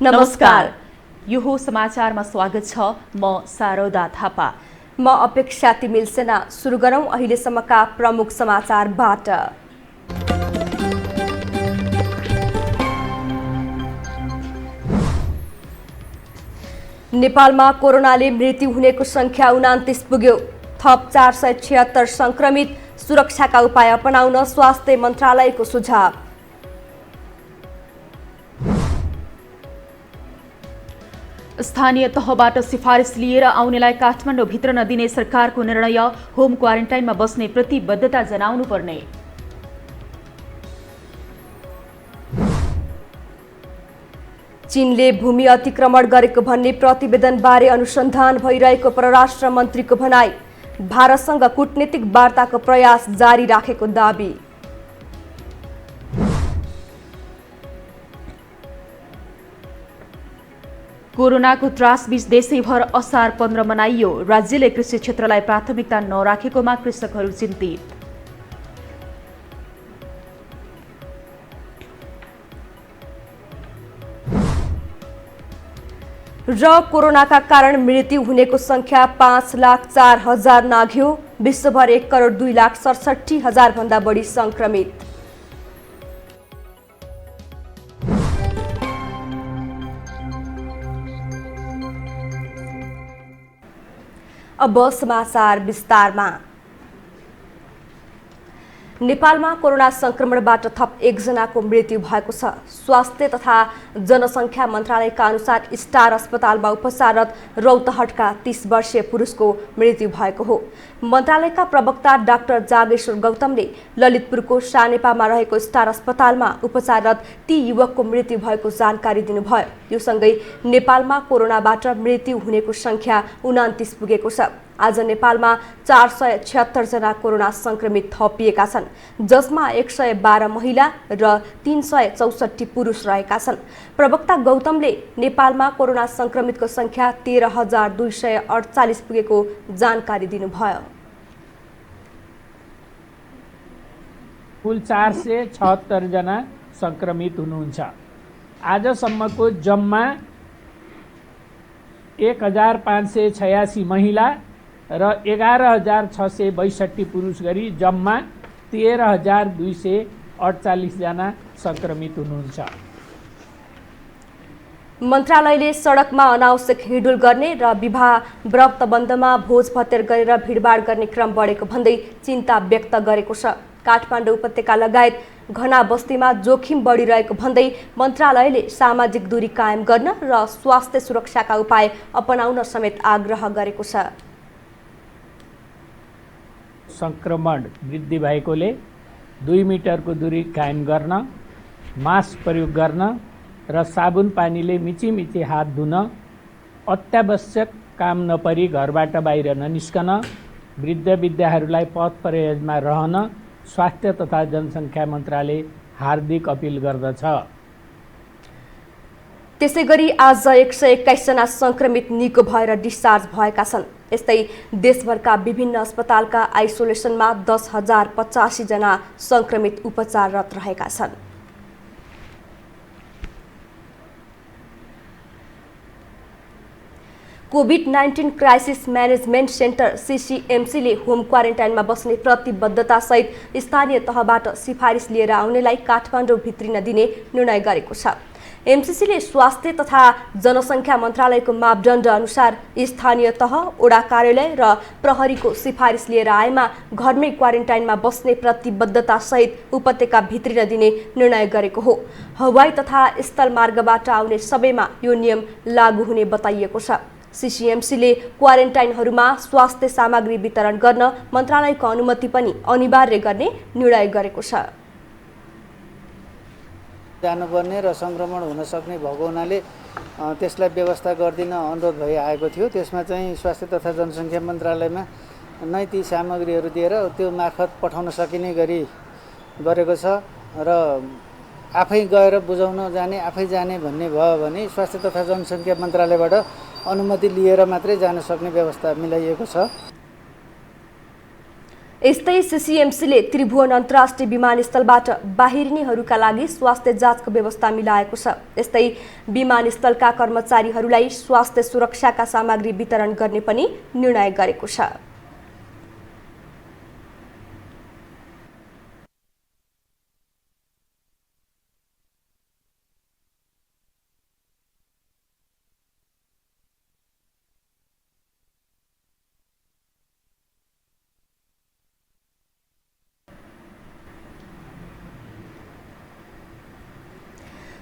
नमस्कार। यो हो समाचारमा स्वागत छ। म शारदा थापा। म अपेक्षा तिमिल सेना। सुरु गरौं अहिलेसम्मका प्रमुख समाचारबाट। नेपालमा कोरोनाले मृत्यु हुनेको संख्या 29 पुग्यो। थप 476 संक्रमित। सुरक्षाका उपाय अपनाउन स्वास्थ्य मन्त्रालयको सुझाव। स्थानीय तहबाट सिफारिस लिएर आउनेलाई काठमाडौँ भित्र नदिने सरकारको निर्णय। होम क्वारेन्टाइनमा बस्ने प्रतिबद्धता जनाउनु पर्ने। चीनले भूमि अतिक्रमण गरेको भन्ने प्रतिवेदनबारे अनुसन्धान भइरहेको परराष्ट्र मन्त्रीको भनाई। भारतसँग कूटनीतिक वार्ताको प्रयास जारी राखेको दाबी। कोरोनाको त्रासबीच देशैभर असार 15 मनाइयो। राज्यले कृषि क्षेत्रलाई प्राथमिकता नराखेकोमा कृषकहरू चिन्तित। र कोरोनाका कारण मृत्यु हुनेको संख्या 5,04,000 नाघ्यो। विश्वभर 1,02,67,000 भन्दा बढी संक्रमित। अब समाचार विस्तारमा। नेपालमा कोरोना संक्रमणबाट थप 1 जनाको मृत्यु भएको छ। स्वास्थ्य तथा जनसङ्ख्या मन्त्रालयका अनुसार स्टार अस्पतालमा उपचाररत रौतहटका 30 वर्षीय पुरुषको मृत्यु भएको हो। मन्त्रालयका प्रवक्ता डाक्टर जागेश्वर गौतमले ललितपुरको सानेपामा रहेको स्टार अस्पतालमा उपचाररत ती युवकको मृत्यु भएको जानकारी दिनुभयो। यो सँगै नेपालमा कोरोनाबाट मृत्यु हुनेको संख्या 29 पुगेको छ। आज नेपालमा 476 जना कोरोना संक्रमित थपिएका छन्, जसमा 112 महिला र 364 पुरुष रहेका छन्। प्रवक्ता गौतमले नेपालमा कोरोना संक्रमितको संख्या 13,248 पुगेको जानकारी दिनुभयो। कुल 476 जना संक्रमित हुनुहुन्छ। आजसम्मको जम्मा 1,586 महिला र 11,662 पुरुष गरी जम्मा 13,248 जना संक्रमित हुनुहुन्छ। मन्त्रालयले सडकमा अनावश्यक हिँडुल गर्ने र विवाह व्रतबन्धमा भोज भतेर गरेर भिडभाड गर्ने क्रम बढेको भन्दै चिन्ता व्यक्त गरेको छ। काठमाडौँ उपत्यका लगायत घना बस्तीमा जोखिम बढिरहेको भन्दै मन्त्रालयले सामाजिक दूरी कायम गर्न र स्वास्थ्य सुरक्षाका उपाय अपनाउन समेत आग्रह गरेको छ। संक्रमण वृद्धि भएकोले 2 मिटरको दूरी कायम गर्न, मास्क प्रयोग गर्न र साबुन पानीले मिची हात धुन, अत्यावश्यक काम नपरी घरबाट बाहिर ननिस्कन, वृद्ध विद्याहरूलाई पथ परहेजमा रहन स्वास्थ्य तथा जनसङ्ख्या मन्त्रालय हार्दिक अपिल गर्दछ। त्यसैगरी आज 121 जना संक्रमित निको भएर डिस्चार्ज भएका छन्। यस्तै देशभरका विभिन्न अस्पतालका आइसोलेसनमा 10,085 जना संक्रमित उपचाररत रहेका छन्। COVID-19 crisis management centre CCMC ले होम क्वारेन्टाइनमा बस्ने प्रतिबद्धतासहित स्थानीय तहबाट सिफारिस लिएर आउनेलाई काठमाडौँ भित्रिन दिने निर्णय गरेको छ। MCCले स्वास्थ्य तथा जनसङ्ख्या मन्त्रालयको मापदण्ड अनुसार स्थानीय तह, ओडा कार्यालय र प्रहरीको सिफारिस लिएर आएमा घरमै क्वारेन्टाइनमा बस्ने प्रतिबद्धतासहित उपत्यका भित्रिन दिने निर्णय गरेको हो। हवाई तथा स्थल मार्गबाट आउने सबैमा यो नियम लागू हुने बताइएको छ। CCMCले क्वारेन्टाइनहरूमा स्वास्थ्य सामग्री वितरण गर्न मन्त्रालयको अनुमति पनि अनिवार्य गर्ने निर्णय गरेको छ। जानुपर्ने र संक्रमण हुन सक्ने भएको हुनाले त्यसलाई व्यवस्था गरिदिन अनुरोध भइआएको थियो। त्यसमा चाहिँ स्वास्थ्य तथा जनसङ्ख्या मन्त्रालयमा नै ती सामग्रीहरू दिएर त्यो मार्फत पठाउन सकिने गरी गरेको छ र आफै गएर बुझाउन जाने, आफै जाने भन्ने भयो भने स्वास्थ्य तथा जनसङ्ख्या मन्त्रालयबाट अनुमति लिएर मात्रै जान सक्ने व्यवस्था मिलाइएको छ। यस्तै सिसिएमसीले त्रिभुवन अन्तर्राष्ट्रिय विमानस्थलबाट बाहिरिनेहरूका लागि स्वास्थ्य जाँचको व्यवस्था मिलाएको छ। यस्तै विमानस्थलका कर्मचारीहरूलाई स्वास्थ्य सुरक्षाका सामग्री वितरण गर्ने पनि निर्णय गरेको छ।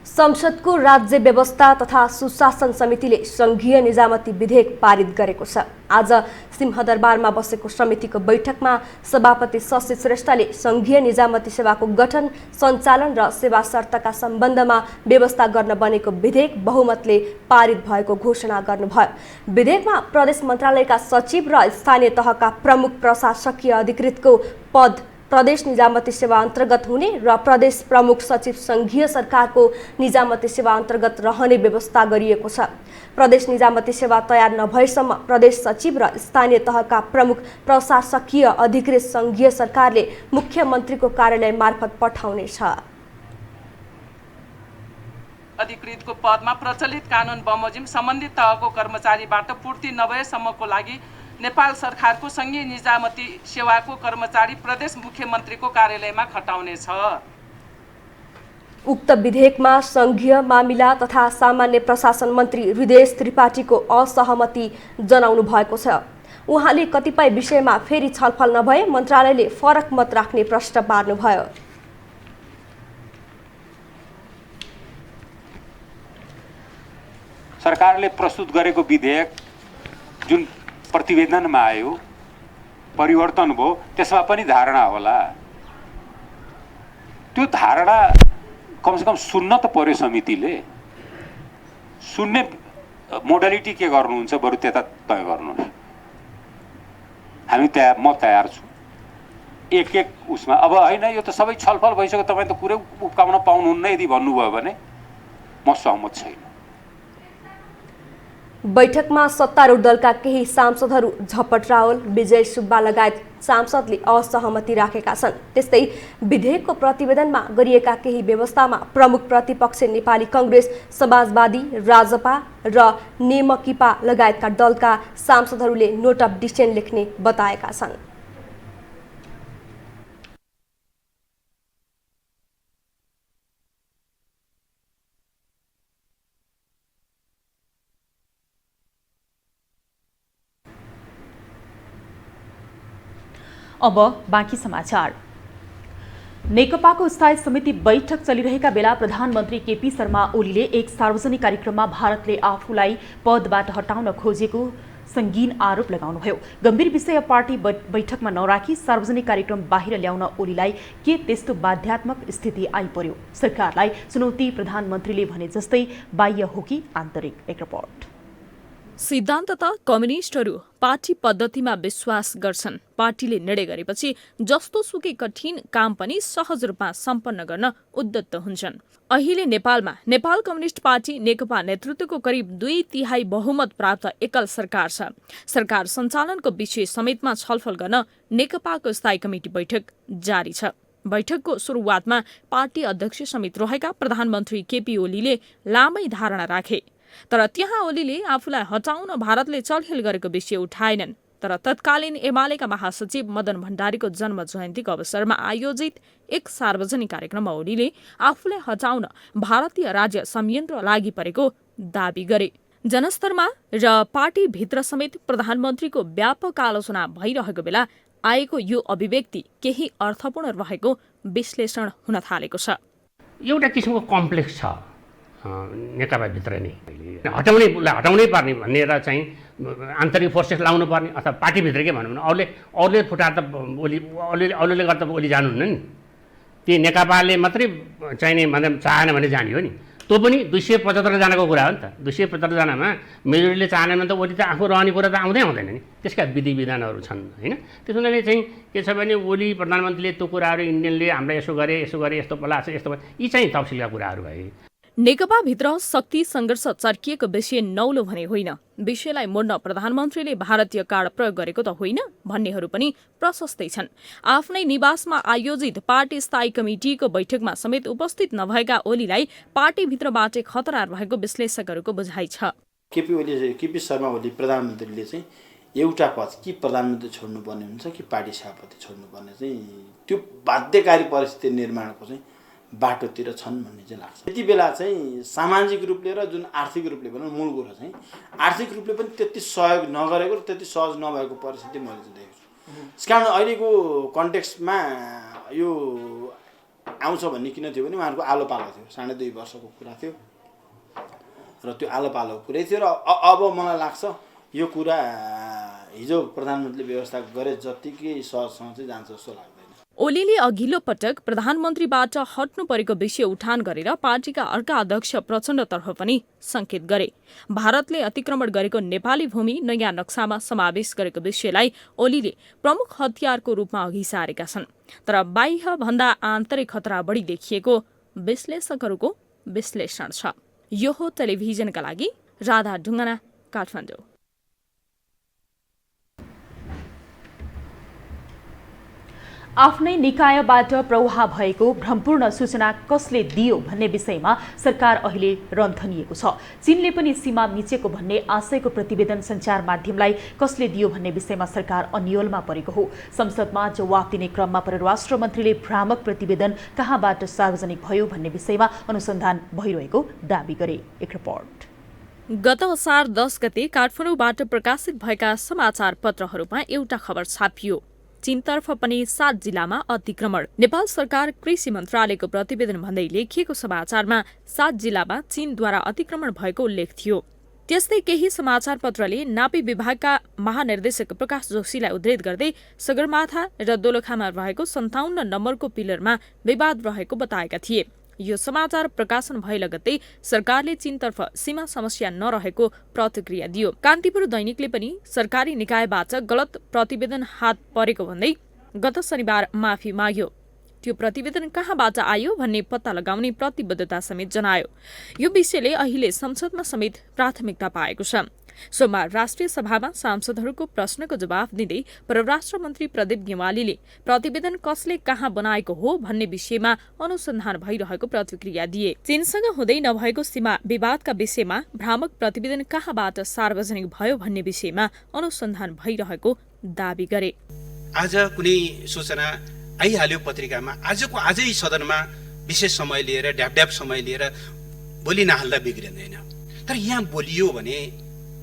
संसदको राज्य व्यवस्था तथा सुशासन समितिले संघीय निजामती विधेयक पारित गरेको छ। आज सिंहदरबारमा बसेको समितिको बैठकमा सभापति शशि श्रेष्ठले संघीय निजामती सेवाको गठन, सञ्चालन र सेवा शर्तका सम्बन्धमा व्यवस्था गर्न बनेको विधेयक बहुमतले पारित भएको घोषणा गर्नुभयो। विधेयकमा प्रदेश मन्त्रालयका सचिव र स्थानीय तहका प्रमुख प्रशासकीय अधिकृतको पद प्रदेश निजामती सेवा अन्तर्गत हुने र प्रदेश प्रमुख सचिव संघीय सरकारको निजामती सेवा अन्तर्गत रहने व्यवस्था गरिएको छ। प्रदेश निजामती सेवा तयार नभएसम्म प्रदेश सचिव र स्थानीय तहका प्रमुख प्रशासकीय अधिकृत संघीय सरकारले मुख्यमन्त्रीको कार्यालय मार्फत पठाउनेछ। अधिकृतको पदमा प्रचलित कानुन बमोजिम सम्बन्धित तहको कर्मचारीबाट पूर्ति नभएसम्मको लागि नेपाल सरकारको संघीय निजामती सेवाको कर्मचारी प्रदेश मुख्यमन्त्रीको कार्यालयमा खटाउनेछ। उक्त विधेयकमा संघीय मामिला तथा सामान्य प्रशासन मन्त्री हृदयेश त्रिपाठीको असहमति जनाउनु भएको छ। उहाँले कतिपय विषयमा फेरि छलफल नभए मन्त्रालयले फरक मत राख्ने प्रश्न पार्नुभयो। सरकारले प्रस्तुत गरेको विधेयक जुन प्रतिवेदनमा आयो, परिवर्तन भयो, त्यसमा पनि धारणा होला। त्यो धारणा कमसेकम सुन्न त पर्यो समितिले। सुन्ने मोडालिटी के गर्नुहुन्छ बरु त्यता तय गर्नुहोस्। हामी म तयार छु एक उसमा। अब होइन यो त सबै छलफल भइसक्यो, तपाईँ त कुरै उब्काउन पाउनुहुन्न यदि भन्नुभयो भने म सहमत छैन। बैठकमा सत्तारूढ दलका केही सांसदहरू झपट रावल, विजय सुब्बा लगायत सांसदले असहमति राखेका छन्। त्यस्तै विधेयकको प्रतिवेदनमा गरिएका केही व्यवस्थामा प्रमुख प्रतिपक्ष नेपाली कांग्रेस, समाजवादी, राजपा र नेमकिपा लगायतका दलका सांसदहरूले नोट अफ डिसेन्ट लेख्ने बताएका छन्। अब बाँकी समाचार। नेकपाको स्थायी समिति बैठक चलिरहेका बेला प्रधानमन्त्री केपी शर्मा ओलीले एक सार्वजनिक कार्यक्रममा भारतले आफूलाई पदबाट हटाउन खोजेको संगीन आरोप लगाउनुभयो। गम्भीर विषय पार्टी बैठकमा नराखी सार्वजनिक कार्यक्रम बाहिर ल्याउन ओलीलाई के त्यस्तो बाध्यात्मक स्थिति आइपर्यो? सरकारलाई चुनौती प्रधानमन्त्रीले भने जस्तै बाह्य हो कि आन्तरिक? एक रिपोर्ट। सिद्धान्ततः कम्युनिस्टहरू पार्टी पद्धतिमा विश्वास गर्छन्। पार्टीले निर्णय गरेपछि जस्तो सुकै कठिन काम पनि सहज रूपमा सम्पन्न गर्न उद्यत हुन्छन्। अहिले नेपालमा नेपाल कम्युनिस्ट पार्टी नेकपा नेतृत्वको करिब 2/3 बहुमत प्राप्त एकल सरकार छ। सरकार सञ्चालनको विषय समेतमा छलफल गर्न नेकपाको स्थायी कमिटी बैठक जारी छ। बैठकको सुरुवातमा पार्टी अध्यक्ष समेत रहेका प्रधानमन्त्री केपी ओलीले लामै धारणा राखे। तर त्यहाँ ओलीले आफूलाई हटाउन भारतले चलखेल गरेको विषय उठाएनन्। तर तत्कालीन एमालेका महासचिव मदन भण्डारीको जन्म जयन्तीको अवसरमा आयोजित एक सार्वजनिक कार्यक्रममा ओलीले आफूलाई हटाउन भारतीय राज्य संयन्त्र लागि परेको दावी गरे। जनस्तरमा र पार्टीभित्र समेत प्रधानमन्त्रीको व्यापक आलोचना भइरहेको बेला आएको यो अभिव्यक्ति केही अर्थपूर्ण रहेको विश्लेषण हुन थालेको छ। एउटा किसिमको कम्प्लेक्स छ नेकपाभित्र नै। हटाउनै पर्ने भनेर चाहिँ आन्तरिक फोर्सेस लाउनु पर्ने अथवा पार्टीभित्र के भनौँ भने अरूले फुटाएर त अरूले गर्दा ओली जानुहुन्न नि। त्यही नेकपाले मात्रै चाहिने मतलब चाहेन भने जाने हो नि। त्यो पनि 275 जनाको कुरा हो नि त। 275 जनामा मेजोरिटीले चाहेन भने त ओली त आफू रहने कुरा त आउँदैन नि। त्यसका विधि विधानहरू छन् होइन। त्यस हुनाले चाहिँ के छ भने ओली प्रधानमन्त्रीले त्यो कुराहरू इन्डियनले हामीलाई यसो गरे यस्तो पलाछ यस्तो यी चाहिँ तफसिलका कुराहरू भए। नेकपाभित्र शक्ति सङ्घर्ष चर्किएको विषय नौलो भने होइन, विषयलाई मोड्न प्रधानमन्त्रीले भारतीय कार्ड प्रयोग गरेको त होइन भन्नेहरू पनि प्रशस्तै छन्। आफ्नै निवासमा आयोजित पार्टी स्थायी कमिटिको बैठकमा समेत उपस्थित नभएका ओलीलाई पार्टीभित्रबाटै खतरा रहेको विश्लेषकहरूको बुझाइ छ। केपी शर्मा ओली प्रधानमन्त्रीले चाहिँ एउटा पद कि प्रधानमन्त्री छोड्नुपर्ने हुन्छ कि पार्टी सभापति छोड्नुपर्ने चाहिँ त्यो बाध्यकारी परिस्थिति निर्माणको चाहिँ बाटोतिर छन् भन्ने चाहिँ लाग्छ। त्यति बेला चाहिँ सामाजिक रूपले र जुन आर्थिक रूपले पनि मूल कुरो चाहिँ आर्थिक रूपले पनि त्यति सहयोग नगरेको र त्यति सहज नभएको परिस्थिति मैले चाहिँ देखेको छु। त्यसकारण अहिलेको कन्टेक्स्टमा यो आउँछ भन्ने किन थियो भने उहाँहरूको आलो पालो थियो, 2.5 वर्षको कुरा थियो र त्यो आलो पालो कुरै थियो र अब मलाई लाग्छ यो कुरा हिजो प्रधानमन्त्रीले व्यवस्था गरे जतिकै सहजसँग चाहिँ जान्छ जस्तो लाग्दैन। ओलीले अघिल्लो पटक प्रधानमन्त्रीबाट हट्नु परेको विषय उठान गरेर पार्टीका अर्का अध्यक्ष प्रचण्डतर्फ पनि संकेत गरे। भारतले अतिक्रमण गरेको नेपाली भूमि नयाँ नक्सामा समावेश गरेको विषयलाई ओलीले प्रमुख हतियारको रूपमा अघि सारेका छन्। तर बाह्य भन्दा आन्तरिक खतरा बढी देखिएको विश्लेषकहरूको विश्लेषण छ। यो हो टेलिभिजनका लागि राधा ढुङ्गाना, काठमाडौँ। आफ्नै निकायबाट प्रवाह भएको भ्रमपूर्ण सूचना कसले दियो भन्ने विषयमा सरकार अहिले रन्थनिएको छ। चीनले पनि सीमा मिचेको भन्ने आशयको प्रतिवेदन सञ्चार माध्यमलाई कसले दियो भन्ने विषयमा सरकार अन्योलमा परेको हो। संसदमा जवाफ दिने क्रममा परराष्ट्र मन्त्रीले भ्रामक प्रतिवेदन कहाँबाट सार्वजनिक भयो भन्ने विषयमा अनुसन्धान भइरहेको दावी गरे। एक रिपोर्ट। गत असार 10 गते काठमाडौँबाट प्रकाशित भएका समाचार पत्रहरूमा एउटा खबर छापियो। चीनतर्फ पनि 7 जिल्लामा अतिक्रमण। नेपाल सरकार कृषि मन्त्रालयको प्रतिवेदन भन्दै लेखिएको समाचारमा 7 जिल्लामा चीनद्वारा अतिक्रमण भएको उल्लेख थियो। त्यस्तै केही समाचार पत्रले नापी विभागका महानिर्देशक प्रकाश जोशीलाई उद्धृत गर्दै सगरमाथा र दोलखामा रहेको 57 नम्बरको पिलरमा विवाद रहेको बताएका थिए। यो समाचार प्रकाशन भए लगत्तै सरकारले चीनतर्फ सीमा समस्या नरहेको प्रतिक्रिया दियो। कान्तिपुर दैनिकले पनि सरकारी निकायबाट गलत प्रतिवेदन हात परेको भन्दै गत शनिबार माफी माग्यो। त्यो प्रतिवेदन कहाँबाट आयो भन्ने पत्ता लगाउने प्रतिबद्धता समेत जनायो। यो विषयले अहिले संसदमा समेत प्राथमिकता पाएको छ। सोमबार राष्ट्रिय सभामा सांसदहरूको प्रश्नको जवाफ दिँदै परराष्ट्र मन्त्री प्रदीप गेवालीले प्रतिवेदन कसले कहाँ बनाएको हो भन्ने विषयमा अनुसन्धान भइरहेको प्रतिक्रिया दिए। चीनसँग हुँदै नभएको सीमा विवादका विषयमा भ्रामक प्रतिवेदन कहाँबाट सार्वजनिक भयो भन्ने विषयमा अनुसन्धान भइरहेको दावी गरे। आज कुनै सूचना आइहाल्यो पत्रिकामा, आजै सदनमा विशेष समय लिएर ढ्याप समय लिएर बोली नहाल्दा बिग्रिँदैन। तर यहाँ बोलियो भने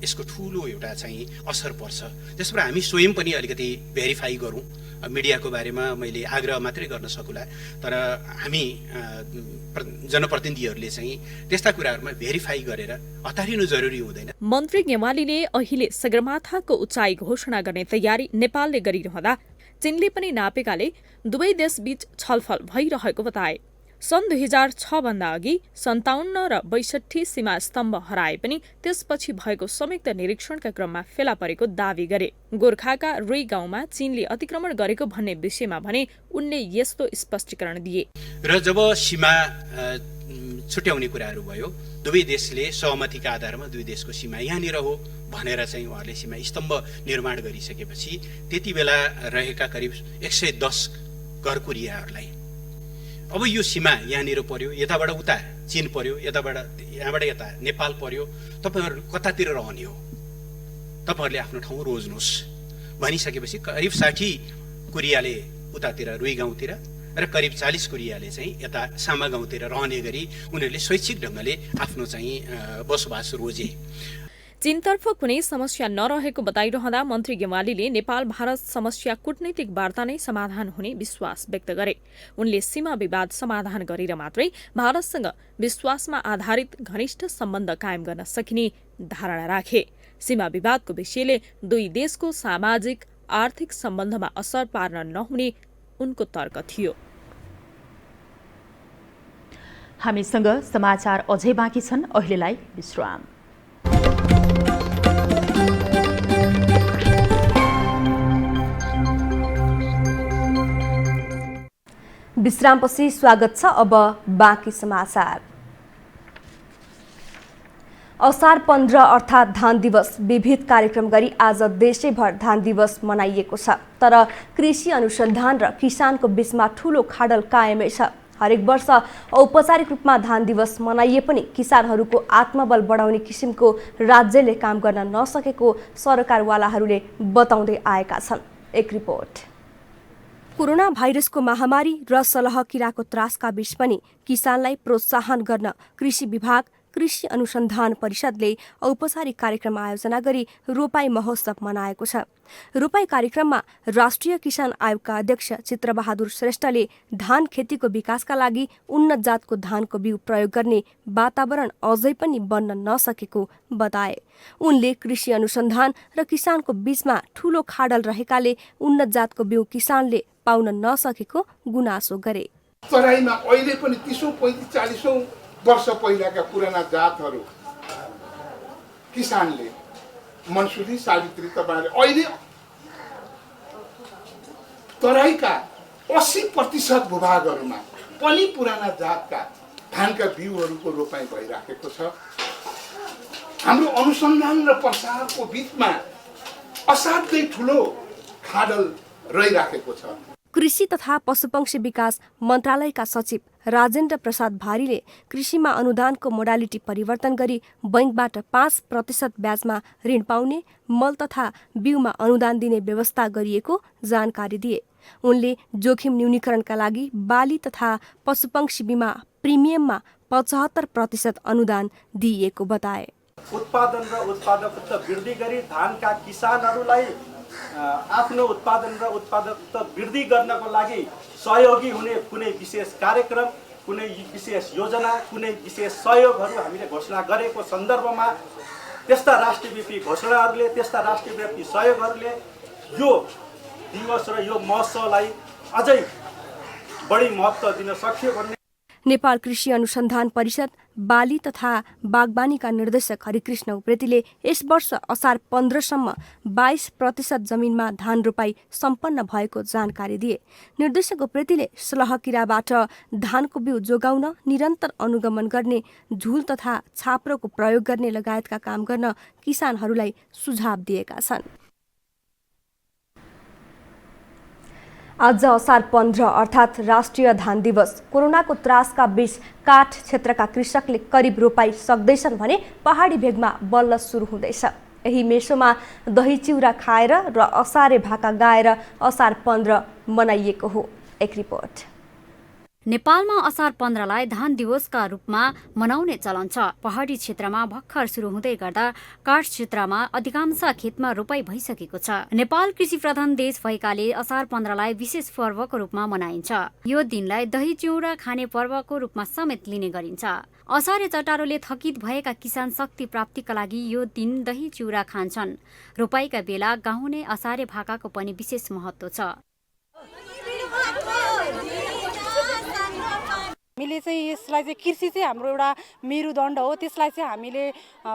यसको ठुलो एउटा चाहिँ असर पर्छ। त्यसबाट हामी स्वयं पनि अलिकति भेरिफाई गरौँ। मिडियाको बारेमा मैले आग्रह मात्रै गर्न सकुला, तर हामी जनप्रतिनिधिहरूले चाहिँ त्यस्ता कुराहरूमा भेरिफाई गरेर हतारिनु जरुरी हुँदैन। मन्त्री गेवालीले अहिले सगरमाथाको उचाइ घोषणा गर्ने तयारी नेपालले गरिरहँदा चीनले पनि नापेकाले दुवै देशबीच छलफल भइरहेको बताए। सन् 2006 भन्दा अघि 57 र 62 सीमा स्तम्भ हराए पनि त्यसपछि भएको संयुक्त निरीक्षणका क्रममा फेला परेको दावी गरे। गोर्खाका रुई गाउँमा चीनले अतिक्रमण गरेको भन्ने विषयमा भने उनले यस्तो स्पष्टीकरण दिए। र जब सीमा छुट्याउने कुराहरू भयो, दुवै देशले सहमतिका आधारमा दुवै देशको सीमा यहाँनिर हो भनेर चाहिँ उहाँहरूले सीमा स्तम्भ निर्माण गरिसकेपछि त्यति बेला रहेका करिब 110 घरकुरियाहरूलाई अब यो सीमा यहाँनिर पर्यो, यताबाट उता चीन पर्यो, यहाँबाट यता नेपाल पर्यो, तपाईँहरू कतातिर रहने हो, तपाईँहरूले आफ्नो ठाउँ रोज्नुहोस् भनिसकेपछि करिब 60 कुरियाले उतातिर रुई गाउँतिर र करिब 40 कुरियाले चाहिँ यता सामा गाउँतिर रहने गरी उनीहरूले स्वैच्छिक ढङ्गले आफ्नो चाहिँ बसोबास रोजे। चीनतर्फ कुनै समस्या नरहेको बताइरहँदा मन्त्री गेवालीले नेपाल भारत समस्या कूटनैतिक वार्ता नै समाधान हुने विश्वास व्यक्त गरे। उनले सीमा विवाद समाधान गरेर मात्रै भारतसँग विश्वासमा आधारित घनिष्ठ सम्बन्ध कायम गर्न सकिने धारणा राखे। सीमा विवादको विषयले दुई देशको सामाजिक आर्थिक सम्बन्धमा असर पार्न नहुने उनको तर्क थियो। हामीसँग समाचार अझै बाँकी छन्, अहिलेलाई विश्राम। विश्रामपछि स्वागत छ। अब बाँकी समाचार। असार 15 अर्थात् धान दिवस विविध कार्यक्रम गरी आज देशैभर धान दिवस मनाइएको छ। तर कृषि अनुसन्धान र किसानको बीचमा ठूलो खाडल कायमै छ। हरेक वर्ष औपचारिक रूपमा धान दिवस मनाइए पनि किसानहरूको आत्मबल बढाउने किसिमको राज्यले काम गर्न नसकेको सरकारवालाहरूले बताउँदै आएका छन्। एक रिपोर्ट। कोरोना भाइरसको महामारी र सलह किराको त्रासका बीच पनि किसानलाई प्रोत्साहन गर्न कृषि विभाग कृषि अनुसन्धान परिषदले औपचारिक कार्यक्रम आयोजना गरी रोपाई महोत्सव मनाएको छ। रोपाई कार्यक्रममा राष्ट्रिय किसान आयोगका अध्यक्ष चित्रबहादुर श्रेष्ठले धान खेतीको विकासका लागि उन्नत जातको धानको बिउ प्रयोग गर्ने वातावरण अझै पनि बन्न नसकेको बताए। उनले कृषि अनुसन्धान र किसानको बीचमा ठूलो खाडल रहेकाले उन्नत जातको बिउ किसानले पाउन नसकेको गुनासो गरे। तराईमा अहिले पनि 30-40 वर्ष पहिलाका पुराना जातहरू किसानले मनसुरी सावित्री तपाईँले अहिले तराईका 80% भूभागहरूमा पनि पुराना जातका धानका बिउहरूको रोपाई भइराखेको छ। हाम्रो अनुसन्धान र प्रसारको बीचमा असाध्यै ठुलो खाडल रहिराखेको छ। कृषि तथा पशुपक्षी विकास मन्त्रालयका सचिव राजेन्द्र प्रसाद भारीले कृषिमा अनुदानको मोडालिटी परिवर्तन गरी बैंकबाट 5% ब्याजमा ऋण पाउने, मल तथा बिउमा अनुदान दिने व्यवस्था गरिएको जानकारी दिए। उनले जोखिम न्यूनीकरणका लागि बाली तथा पशुपक्षी बिमा प्रिमियममा 75% अनुदान दिइएको बताए। उत्पादन र उत्पादकता वृद्धि गरी धानका किसानहरूलाई आफ्नो उत्पादन र उत्पादकता वृद्धि गर्नको लागि सहयोगी हुने कुनै विशेष कार्यक्रम, कुनै विशेष योजना, कुनै विशेष सहयोगहरू हामीले घोषणा गरेको सन्दर्भमा त्यस्ता राष्ट्रव्यापी घोषणाहरूले, त्यस्ता राष्ट्रव्यापी सहयोगहरूले यो दिवस र यो महोत्सवलाई अझै बढी महत्त्व दिन सक्यो भन्ने। नेपाल कृषि अनुसन्धान परिषद बाली तथा बागबानीका निर्देशक हरिकृष्ण उप्रेतीले यस वर्ष असार 15 सम्म 22% जमिनमा धान रोपाई सम्पन्न भएको जानकारी दिए। निर्देशक उप्रेतीले सलह किराबाट धानको बिउ जोगाउन निरन्तर अनुगमन गर्ने, झुल तथा छाप्रोको प्रयोग गर्ने लगायतका काम गर्न किसानहरूलाई सुझाव दिएका छन्। आज असार 15 अर्थात् राष्ट्रिय धान दिवस। कोरोनाको त्रासका बीच काठ क्षेत्रका कृषकले करिब रोपाई सक्दैछन् भने पहाडी भेगमा बल्ल सुरु हुँदैछ। यही मेसोमा दही चिउरा खाएर र असारे भाका गाएर असार 15 मनाइएको हो। एक रिपोर्ट। नेपालमा असार 15लाई धान दिवसका रूपमा मनाउने चलन छ। पहाडी क्षेत्रमा भर्खर सुरु हुँदै गर्दा काठ क्षेत्रमा अधिकांश खेतमा रोपाई भइसकेको छ। नेपाल कृषि प्रधान देश भएकाले असार 15लाई विशेष पर्वको रूपमा मनाइन्छ। यो दिनलाई दही चिउरा खाने पर्वको रूपमा समेत लिने गरिन्छ। असारे चटारोले थकित भएका किसान शक्ति प्राप्तिका लागि यो दिन दही चिउरा खान्छन्। रोपाईका बेला गाउने असारे भाकाको पनि विशेष महत्त्व छ। हामीले चाहिँ यसलाई चाहिँ कृषि चाहिँ हाम्रो एउटा मेरुदण्ड हो, त्यसलाई चाहिँ हामीले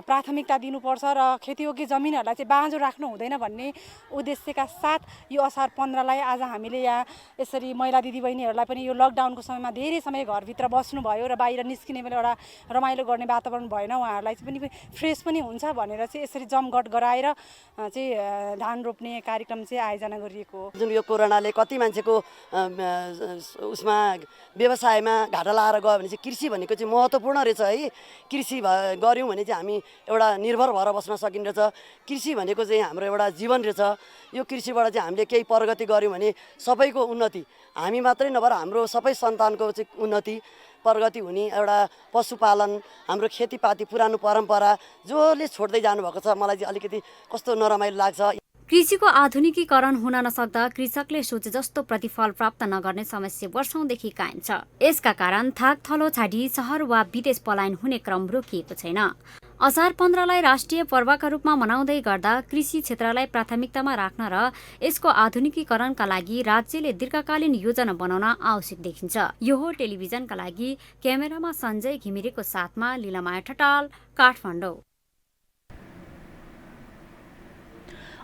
प्राथमिकता दिनुपर्छ र खेतीयोग्य जमिनहरूलाई चाहिँ बाँझो राख्नु हुँदैन भन्ने उद्देश्यका साथ यो असार 15लाई आज हामीले यहाँ यसरी महिला दिदीबहिनीहरूलाई पनि यो लकडाउनको समयमा धेरै समय घरभित्र बस्नुभयो र बाहिर निस्किने बेला एउटा रमाइलो गर्ने वातावरण भएन, उहाँहरूलाई चाहिँ पनि फ्रेस पनि हुन्छ भनेर चाहिँ यसरी जमघट गराएर चाहिँ धान रोप्ने कार्यक्रम चाहिँ आयोजना गरिएको हो। जुन यो कोरोनाले कति मान्छेको उसमा व्यवसायमा घाटा लाएर गयो भने चाहिँ कृषि भनेको चाहिँ महत्त्वपूर्ण रहेछ है। कृषि गऱ्यौँ भने चाहिँ हामी एउटा निर्भर भएर बस्न सकिन्छ। कृषि भनेको चाहिँ हाम्रो एउटा जीवन रहेछ। यो कृषिबाट चाहिँ हामीले केही प्रगति गऱ्यौँ भने सबैको उन्नति, हामी मात्रै नभएर हाम्रो सबै सन्तानको चाहिँ उन्नति प्रगति हुने। एउटा पशुपालन, हाम्रो खेतीपाती पुरानो परम्परा जसले छोड्दै जानुभएको छ, मलाई चाहिँ अलिकति कस्तो नरमाइलो लाग्छ। कृषिको आधुनिकीकरण हुन नसक्दा कृषकले सोचे जस्तो प्रतिफल प्राप्त नगर्ने समस्या वर्षौंदेखि कायम छ। यसका कारण थाक थलो छाडी शहर वा विदेश पलायन हुने क्रम रोकिएको छैन। असार 15लाई राष्ट्रिय पर्वका रूपमा मनाउँदै गर्दा कृषि क्षेत्रलाई प्राथमिकतामा राख्न र यसको आधुनिकीकरणका लागि राज्यले दीर्घकालीन योजना बनाउन आवश्यक देखिन्छ। यो हो टेलिभिजनका लागि क्यामेरामा सञ्जय घिमिरेको साथमा लीलामाया ठटाल, काठमाडौँ।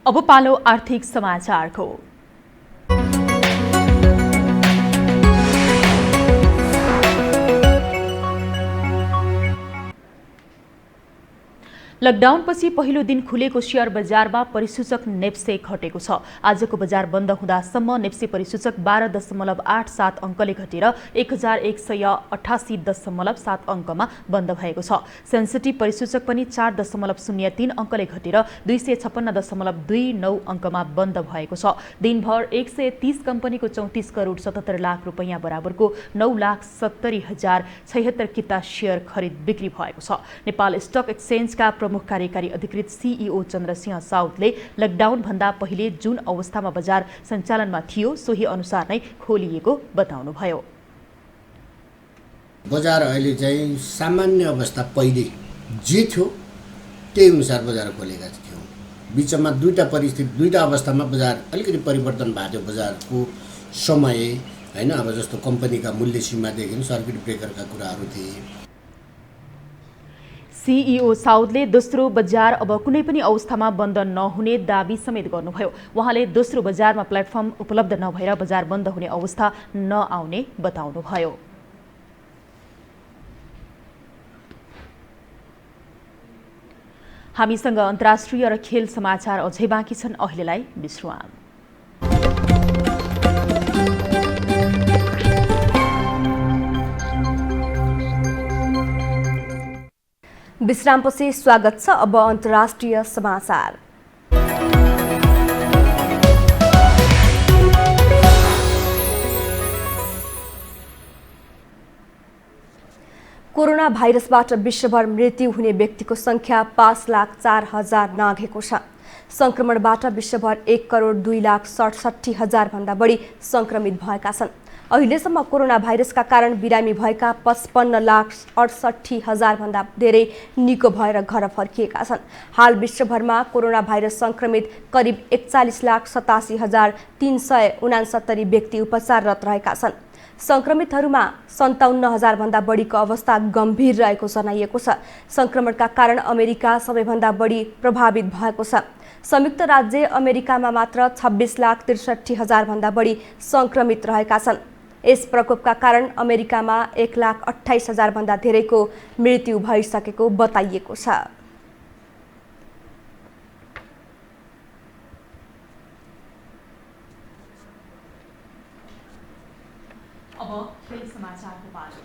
अब पालो आर्थिक समाचारको। लकडाउनपछि पहिलो दिन खुलेको शेयर बजारमा परिसूचक नेप्से घटेको छ। आजको बजार बन्द हुँदासम्म नेप्से परिसूचक 12.87 अङ्कले घटेर 1188.7 अङ्कमा बन्द भएको छ। सेन्सिटिभ परिसूचक पनि 4.03 अङ्कले घटेर 256.29 अङ्कमा बन्द भएको छ। दिनभर 130 कम्पनीको 34 करोड 77 लाख रुपैयाँ बराबरको 9,70,076 किता शेयर खरिद बिक्री भएको छ। नेपाल स्टक एक्सचेन्जका प्रमुख कार्यकारी अधिकृत सीईओ चन्द्रसिंह साउदले लकडाउन भन्दा पहिले जुन अवस्थामा बजार सञ्चालनमा थियो सोही अनुसार नै खोलिएको बताउनुभयो। बजार अहिले चाहिँ सामान्य अवस्था पहिले जे थियो त्यही अनुसार बजार खोलेका थियौँ। बिचमा दुईटा अवस्थामा बजार अलिकति परिवर्तन भएको थियो। बजारको समय हैन, अब जस्तो कम्पनीका मूल्य सीमादेखि सर्किट ब्रेकरका कुराहरू थिए। सीईओ साउदले दोस्रो बजार अब कुनै पनि अवस्थामा बन्द नहुने दाबी समेत गर्नुभयो। उहाँले दोस्रो बजारमा प्लेटफर्म उपलब्ध नभएर बजार बन्द हुने अवस्था नआउने बताउनुभयो। हामीसँग अन्तर्राष्ट्रिय र खेल समाचार अझै बाँकी छन्। अहिलेलाई विश्राम। विश्रामपछि स्वागत छ। अब अन्तर्राष्ट्रिय समाचार। कोरोना भाइरसबाट विश्वभर मृत्यु हुने व्यक्तिको संख्या 5,04,000 नाघेको छ। संक्रमणबाट विश्वभर 1,02,67,000 भन्दा बढी संक्रमित भएका छन्। अहिलेसम्म कोरोना भाइरसका कारण बिरामी भएका 55,68,000 भन्दा धेरै निको भएर घर फर्किएका छन्। हाल विश्वभरमा कोरोना भाइरस संक्रमित करिब 41,87,369 व्यक्ति उपचाररत रहेका छन्। संक्रमितहरूमा 57,000 भन्दा बढीको अवस्था गम्भीर रहेको जनाइएको छ। संक्रमणका कारण अमेरिका सबैभन्दा बढी प्रभावित भएको छ। संयुक्त राज्य अमेरिकामा मात्र 26,63,000 भन्दा बढी संक्रमित रहेका छन्। यस प्रकोपका कारण अमेरिकामा 1,28,000 भन्दा धेरैको मृत्यु भइसकेको बताइएको छ। अब खेल समाचारको पालो।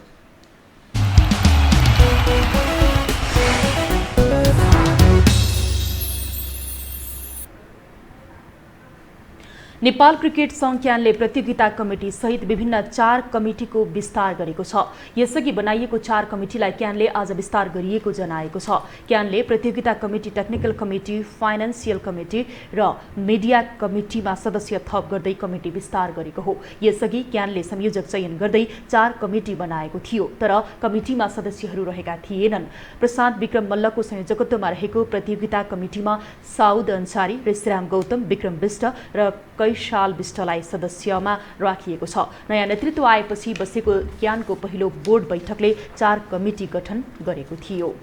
नेपाल क्रिकेट संघ क्यानले प्रतियोगिता कमिटी सहित विभिन्न 4 कमिटीको विस्तार गरेको छ। यसअघि बनाइएको 4 कमिटीलाई क्यानले आज विस्तार गरिएको जनाएको छ। क्यानले प्रतियोगिता committee, technical committee, financial committee र मिडिया कमिटीमा सदस्य थप गर्दै कमिटी विस्तार गरेको हो। यसअघि क्यानले संयोजक चयन गर्दै 4 कमिटी बनाएको थियो, तर कमिटीमा सदस्यहरू रहेका थिएनन्। प्रशान्त विक्रम मल्लको संयोजकत्वमा रहेको प्रतियोगिता कमिटीमा साउद अन्सारी, ऋषिराम गौतम, विक्रम विष्ट र कैशाल विष्टलाई सदस्यमा राखिएको छ। नयाँ नेतृत्व आएपछि बसेको क्यानको पहिलो बोर्ड बैठकले 4 कमिटी गठन गरेको थियो।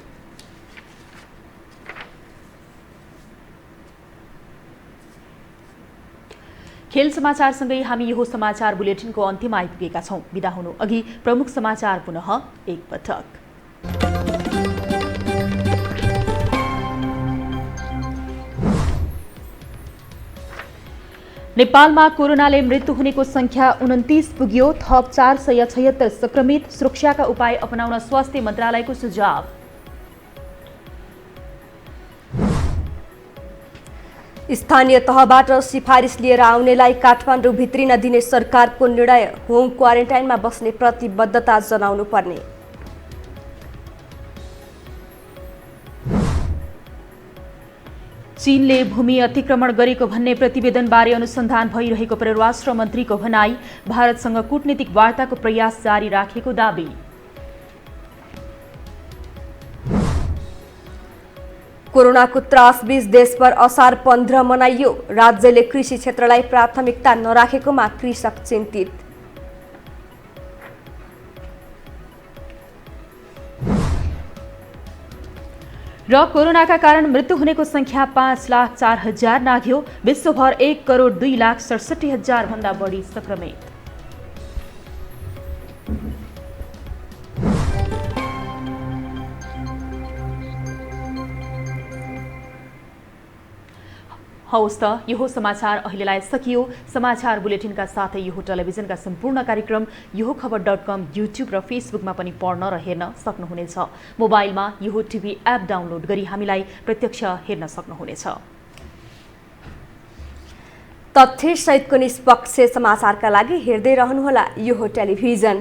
खेल समाचारसँगै हामी यो समाचार बुलेटिनको अन्त्यमा आइपुगेका छौं। बिदा हुनु अघि प्रमुख समाचार पुनः एकपटक। नेपालमा कोरोनाले मृत्यु हुनेको संख्या 29 पुग्यो। थप 476 संक्रमित। सुरक्षाका उपाय अपनाउन स्वास्थ्य मन्त्रालयको सुझाव। स्थानीय तहबाट सिफारिस लिएर आउनेलाई काठमाडौँ भित्रिन दिने सरकारको निर्णय। होम क्वारेन्टाइनमा बस्ने प्रतिबद्धता जनाउनु पर्ने। चीनले भूमि अतिक्रमण गरेको भन्ने प्रतिवेदनबारे अनुसन्धान भइरहेको परराष्ट्र मन्त्रीको भनाई। भारतसँग कूटनीतिक वार्ताको प्रयास जारी राखेको दाबी। कोरोनाको त्रासबीच देशभर असार 15 मनाइयो। राज्यले कृषि क्षेत्रलाई प्राथमिकता नराखेकोमा कृषक चिन्तित। र कोरोनाका कारण मृत्यु हुनेको संख्या 5,04,000 नाघ्यो। विश्वभर 1,02,67,000 भन्दा बढी संक्रमित। हवस् त यो समाचार अहिलेलाई सकियो। समाचार बुलेटिनका साथै यो टेलिभिजनका सम्पूर्ण कार्यक्रम यो खबर.com युट्युब र फेसबुकमा पनि पढ्न र हेर्न सक्नुहुनेछ। मोबाइलमा यो टिभी एप डाउनलोड गरी हामीलाई प्रत्यक्ष हेर्न सक्नुहुनेछ। तथ्य सहितको निष्पक्ष समाचारका लागि हेर्दै रहनुहोला यो टेलिभिजन।